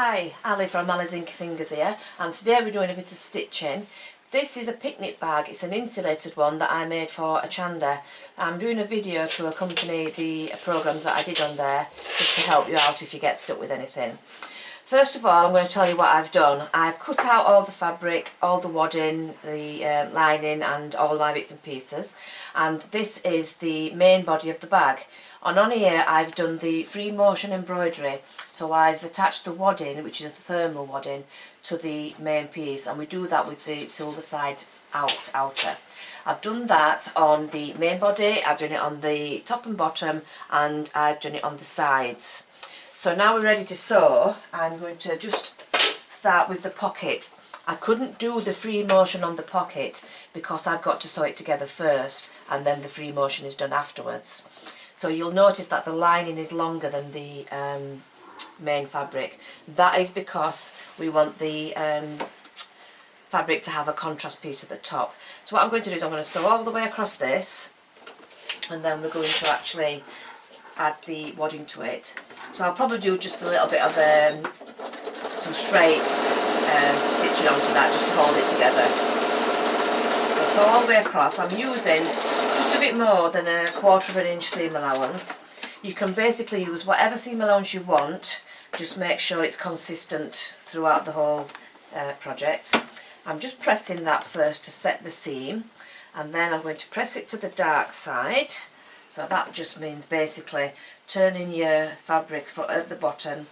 Hi, Ali from Ali's Inky Fingers here, and today we're doing a bit of stitching. This is a picnic bag. It's an insulated one that I made for a chanda. I'm doing a video to accompany the programs that I did on there, just to help you out if you get stuck with anything. First of all, I'm going to tell you what I've done. I've cut out all the fabric, all the wadding, the lining and all my bits and pieces, and this is the main body of the bag. And on here I've done the free motion embroidery, so I've attached the wadding, which is a thermal wadding, to the main piece, and we do that with the silver side outer. I've done that on the main body, I've done it on the top and bottom, and I've done it on the sides. So now we're ready to sew. I'm going to just start with the pocket. I couldn't do the free motion on the pocket because I've got to sew it together first and then the free motion is done afterwards. So you'll notice that the lining is longer than the main fabric. That is because we want the fabric to have a contrast piece at the top. So what I'm going to do is I'm going to sew all the way across this, and then we're going to actually add the wadding to it. So I'll probably do just a little bit of some straights stitching onto that just to hold it together. So all the way across I'm using just a bit more than 1/4 of an inch seam allowance. You can basically use whatever seam allowance you want, just make sure it's consistent throughout the whole project. I'm just pressing that first to set the seam, and then I'm going to press it to the dark side. So that just means basically turning your fabric at the bottom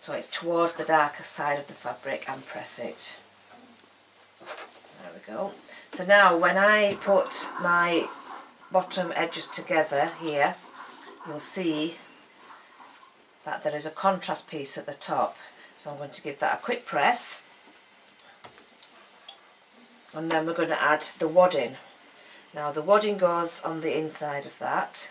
so it's towards the darker side of the fabric, and press it. There we go. So now when I put my bottom edges together here, you'll see that there is a contrast piece at the top. So I'm going to give that a quick press, and then we're going to add the wadding. Now the wadding goes on the inside of that,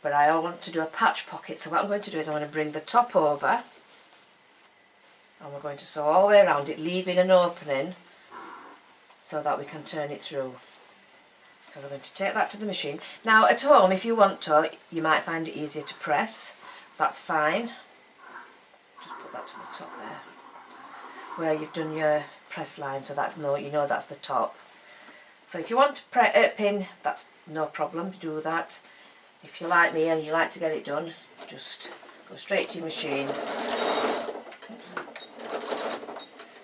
but I want to do a patch pocket, so what I'm going to do is I'm going to bring the top over and we're going to sew all the way around it, leaving an opening so that we can turn it through. So we're going to take that to the machine. Now at home, if you want to, you might find it easier to press. That's fine. Just put that to the top there, where you've done your press line, so that's you know that's the top. So if you want to pin, that's no problem, do that. If you're like me and you like to get it done, just go straight to your machine. Oops.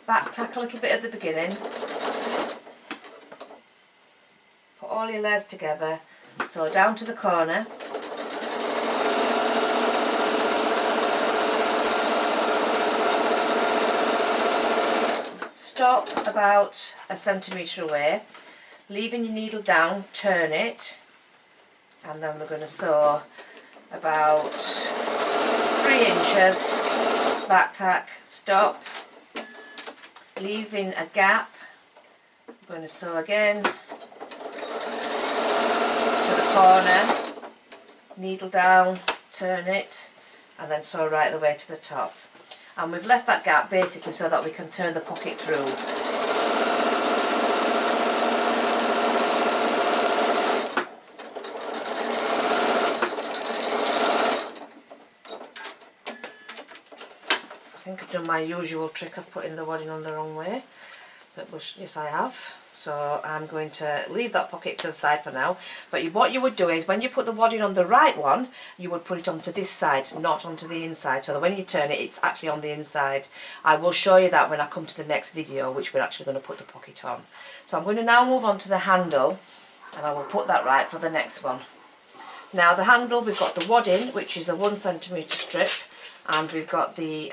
Back tack a little bit at the beginning. Put all your layers together, sew down to the corner. Stop about 1 centimetre away, leaving your needle down, turn it, and then we're going to sew about 3 inches, back tack, stop, leaving a gap. I'm going to sew again to the corner, needle down, turn it, and then sew right the way to the top. And we've left that gap basically so that we can turn the pocket through. I think I've done my usual trick of putting the wadding on the wrong way, but yes I have. So I'm going to leave that pocket to the side for now. But what you would do is when you put the wadding on the right one, you would put it onto this side, not onto the inside, so that when you turn it, it's actually on the inside. I will show you that when I come to the next video, which we're actually going to put the pocket on. So I'm going to now move on to the handle, and I will put that right for the next one. Now the handle, we've got the wadding, which is a 1 centimetre strip, and we've got the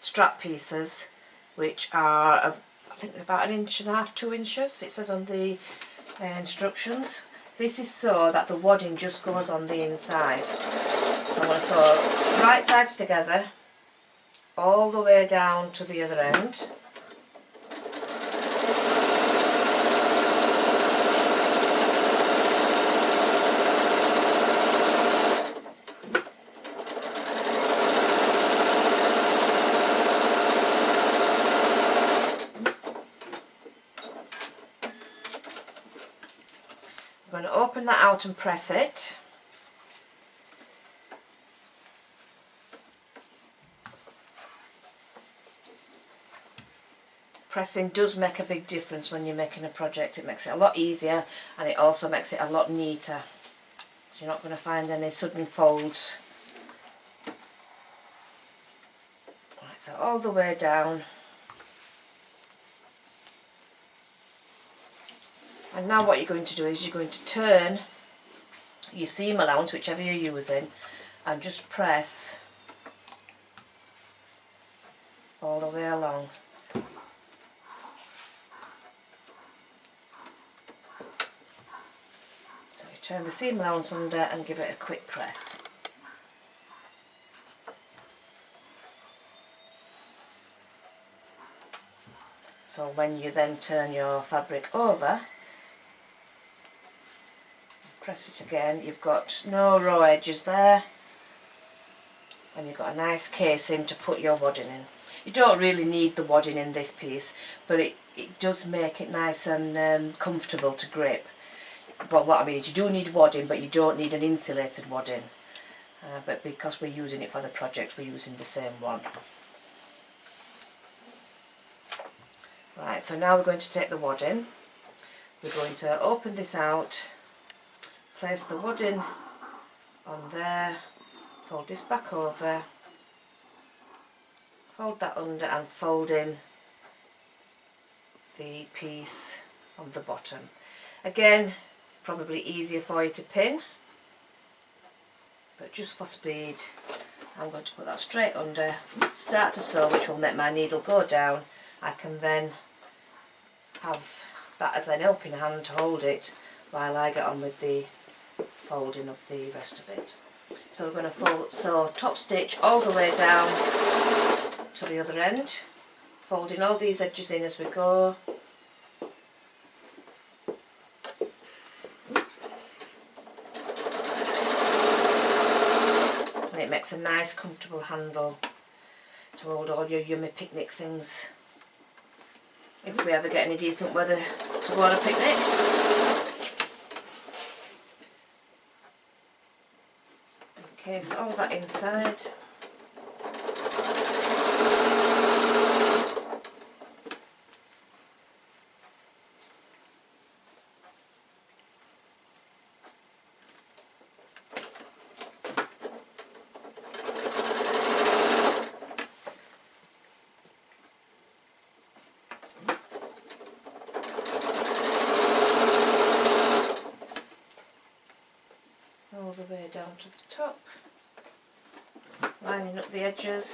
strap pieces, which are I think about 1.5 inches, 2 inches, it says on the instructions. This is so that the wadding just goes on the inside. So I'm going to sew right sides together all the way down to the other end. I'm going to open that out and press it. Pressing does make a big difference when you're making a project. It makes it a lot easier, and it also makes it a lot neater. So you're not going to find any sudden folds. Right, so all the way down. And now what you're going to do is you're going to turn your seam allowance, whichever you're using, and just press all the way along. So you turn the seam allowance under and give it a quick press. So when you then turn your fabric over, press it again, you've got no raw edges there, and you've got a nice casing to put your wadding in. You don't really need the wadding in this piece, but it does make it nice and comfortable to grip. But what I mean is you do need wadding, but you don't need an insulated wadding. But because we're using it for the project, we're using the same one. Right, so now we're going to take the wadding. We're going to open this out, place the wadding on there, fold this back over, fold that under and fold in the piece on the bottom. Again, probably easier for you to pin, but just for speed I'm going to put that straight under, start to sew, which will make my needle go down. I can then have that as an helping hand to hold it while I get on with the folding of the rest of it. So we're going to sew top stitch all the way down to the other end, folding all these edges in as we go. And it makes a nice comfortable handle to hold all your yummy picnic things if we ever get any decent weather to go on a picnic. Okay, so all that inside. All the way down to the top, lining up the edges.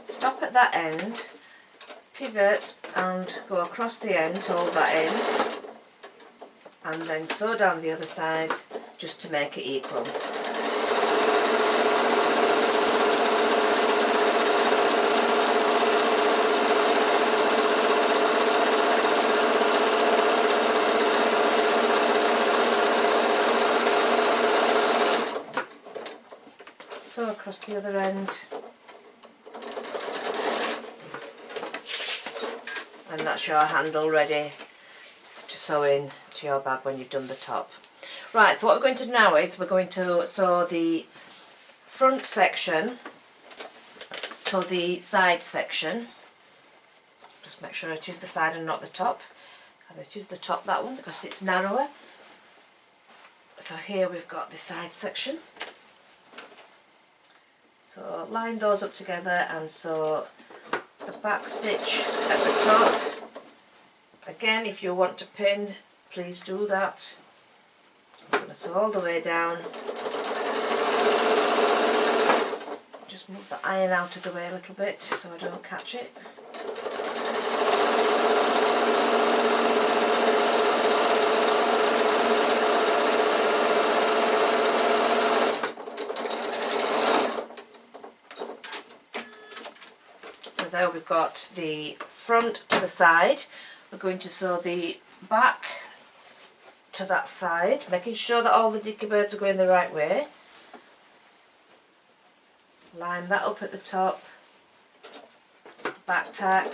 Stop at that end, pivot and go across the end to hold that in, and then sew down the other side just to make it equal. Sew across the other end, and that's your handle ready to sew in to your bag when you've done the top. Right, so what we're going to do now is we're going to sew the front section to the side section. Just make sure it is the side and not the top, and it is the top, that one, because it's narrower. So here we've got the side section. So line those up together and sew the back stitch at the top. Again, if you want to pin, please do that. I'm going to sew all the way down. Just move the iron out of the way a little bit so I don't catch it. There we've got the front to the side. We're going to sew the back to that side, making sure that all the dicky birds are going the right way. Line that up at the top, back tack,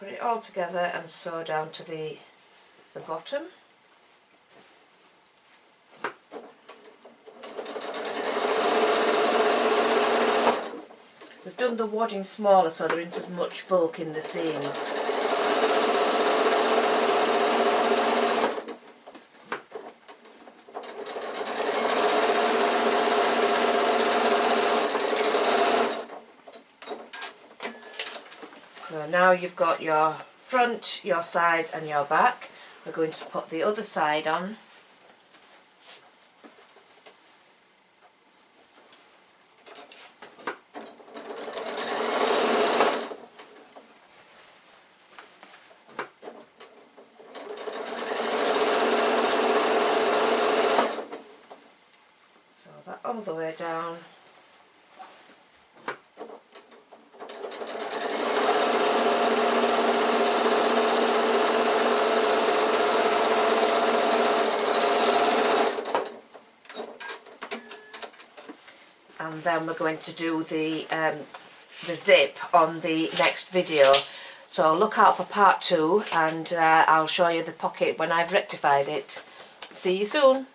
put it all together and sew down to the bottom. We've done the wadding smaller so there isn't as much bulk in the seams. So now you've got your front, your side and your back. We're going to put the other side on. So that all the way down. And then we're going to do the zip on the next video. So look out for part 2, and I'll show you the pocket when I've rectified it. See you soon.